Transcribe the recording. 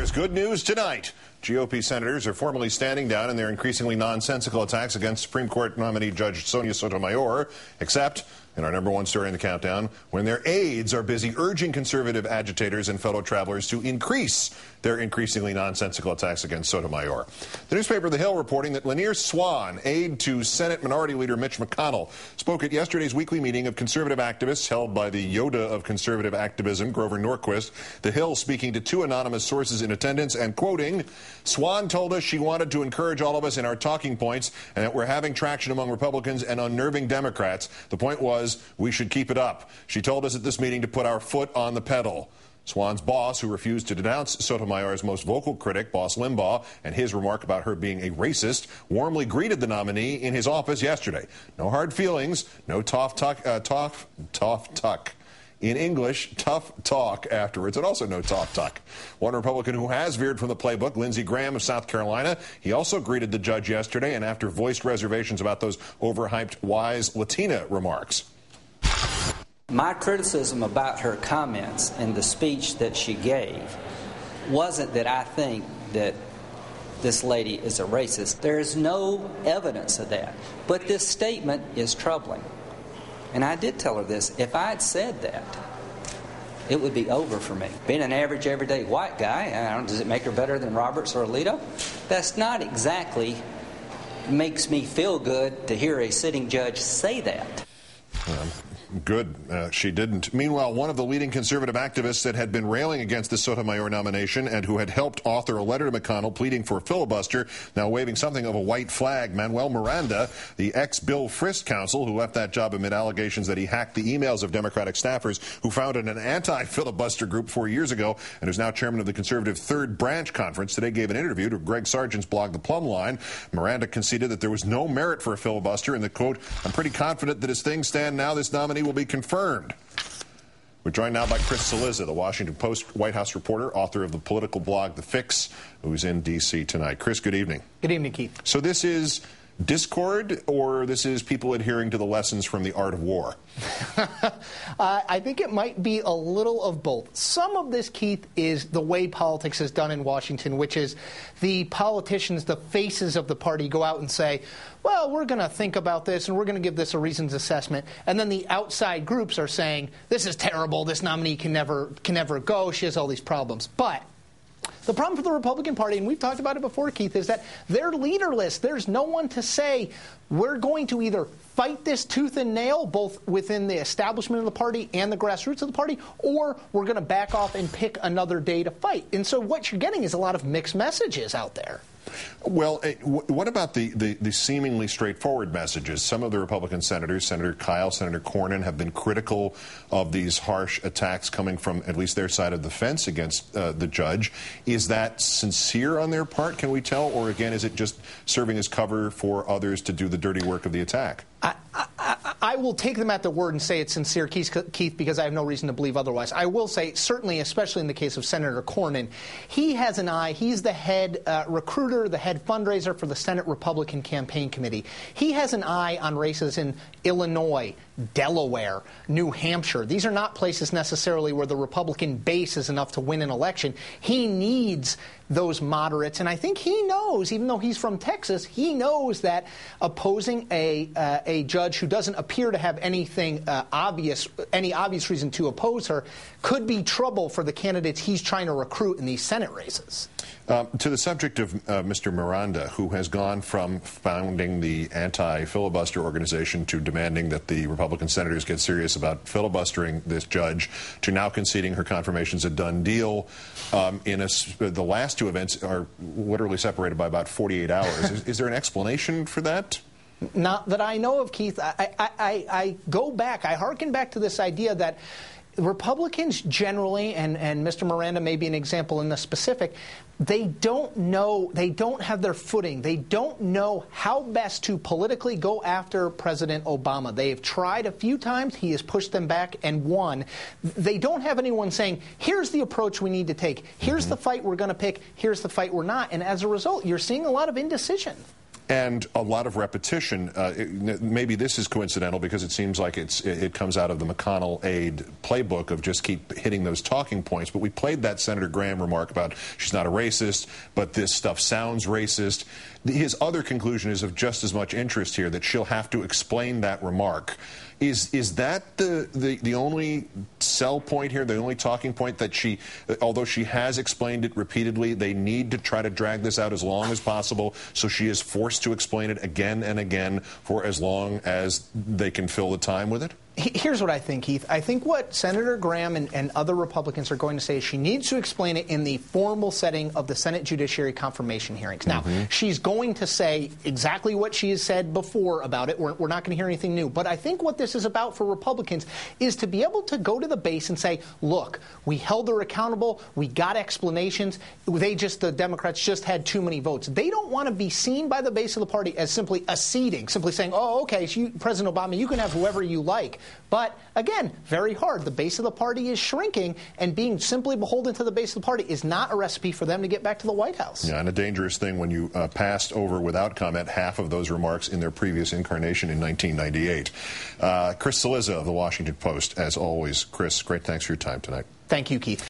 There's good news tonight. GOP senators are formally standing down in their increasingly nonsensical attacks against Supreme Court nominee Judge Sotomayor, except in our number one story in the countdown, when their aides are busy urging conservative agitators and fellow travelers to increase their increasingly nonsensical attacks against Sotomayor. The newspaper The Hill reporting that Lanier Swan, aide to Senate Minority Leader Mitch McConnell, spoke at yesterday's weekly meeting of conservative activists held by the Yoda of conservative activism, Grover Norquist. The Hill speaking to two anonymous sources in attendance and quoting, "Swan told us she wanted to encourage all of us in our talking points and that we're having traction among Republicans and unnerving Democrats. The point was we should keep it up. She told us at this meeting to put our foot on the pedal." Swan's boss, who refused to denounce Sotomayor's most vocal critic, Boss Limbaugh, and his remark about her being a racist, warmly greeted the nominee in his office yesterday. No hard feelings, no tough tuck. In English, tough talk afterwards, and also no tough tuck. One Republican who has veered from the playbook, Lindsey Graham of South Carolina, he also greeted the judge yesterday and after voiced reservations about those overhyped wise Latina remarks. My criticism about her comments and the speech that she gave wasn't that I think that this lady is a racist. There is no evidence of that. But this statement is troubling. And I did tell her this. If I had said that, it would be over for me. Being an average, everyday white guy, does it make her better than Roberts or Alito? That's not exactly makes me feel good to hear a sitting judge say that. Good. She didn't. Meanwhile, one of the leading conservative activists that had been railing against the Sotomayor nomination and who had helped author a letter to McConnell pleading for a filibuster, now waving something of a white flag, Manuel Miranda, the ex-Bill Frist counsel who left that job amid allegations that he hacked the emails of Democratic staffers who founded an anti-filibuster group 4 years ago and who's now chairman of the conservative Third Branch Conference, today gave an interview to Greg Sargent's blog The Plumb Line. Miranda conceded that there was no merit for a filibuster and that, quote, "I'm pretty confident that as things stand now, this nominee will be confirmed." We're joined now by Chris Cillizza, the Washington Post White House reporter, author of the political blog The Fix, who's in D.C. tonight. Chris, good evening. Good evening, Keith. So this is discord, or this is people adhering to the lessons from the art of war? I think it might be a little of both. Some of this, Keith, is the way politics is done in Washington, which is the politicians, the faces of the party, go out and say, well, we're going to think about this and we're going to give this a reasons assessment. And then the outside groups are saying, this is terrible, this nominee can never go, she has all these problems. But the problem for the Republican Party, and we've talked about it before, Keith, is that they're leaderless. There's no one to say, we're going to either fight this tooth and nail, both within the establishment of the party and the grassroots of the party, or we're going to back off and pick another day to fight. And so what you're getting is a lot of mixed messages out there. Well, what about the seemingly straightforward messages? Some of the Republican senators, Senator Kyle, Senator Cornyn, have been critical of these harsh attacks coming from at least their side of the fence against the judge. Is that sincere on their part, can we tell? Or, again, is it just serving as cover for others to do the dirty work of the attack? I will take them at their word and say it's sincere, Keith, because I have no reason to believe otherwise. I will say, certainly, especially in the case of Senator Cornyn, he has an eye. He's the head recruiter, the head fundraiser for the Senate Republican Campaign Committee. He has an eye on races in Illinois, Delaware, New Hampshire. These are not places necessarily where the Republican base is enough to win an election. He needs those moderates, and I think he knows, even though he's from Texas, he knows that opposing a judge who doesn't appear to have any obvious reason to oppose her could be trouble for the candidates he's trying to recruit in these Senate races. To the subject of Mr. Miranda, who has gone from founding the anti-filibuster organization to demanding that the Republican senators get serious about filibustering this judge, to now conceding her confirmation's a done deal. The last two events are literally separated by about 48 hours. Is there an explanation for that? Not that I know of, Keith. I go back, I hearken back to this idea that Republicans generally, and Mr. Miranda may be an example in the specific, they don't know, they don't have their footing. They don't know how best to politically go after President Obama. They have tried a few times. He has pushed them back and won. They don't have anyone saying, here's the approach we need to take. Here's the fight we're going to pick. Here's the fight we're not. And as a result, you're seeing a lot of indecision. and a lot of repetition. Maybe this is coincidental because it seems like it comes out of the McConnell aide playbook of just keep hitting those talking points. But we played that Senator Graham remark about she's not a racist, but this stuff sounds racist. His other conclusion is of just as much interest here, that she'll have to explain that remark. Is that the only sell point here, the only talking point, that she, although she has explained it repeatedly, they need to try to drag this out as long as possible so she is forced to explain it again and again for as long as they can fill the time with it? Here's what I think, Keith. I think what Senator Graham and other Republicans are going to say is she needs to explain it in the formal setting of the Senate Judiciary Confirmation hearings. Now, she's going to say exactly what she has said before about it. We're not going to hear anything new. But I think what this is about for Republicans is to be able to go to the base and say, look, we held her accountable. We got explanations. The Democrats just had too many votes. They don't want to be seen by the base of the party as simply acceding, simply saying, oh, okay, President Obama, you can have whoever you like. But, again, very hard. The base of the party is shrinking, and being simply beholden to the base of the party is not a recipe for them to get back to the White House. Yeah, and a dangerous thing when you passed over without comment half of those remarks in their previous incarnation in 1998. Chris Cillizza of the Washington Post, as always. Chris, great thanks for your time tonight. Thank you, Keith.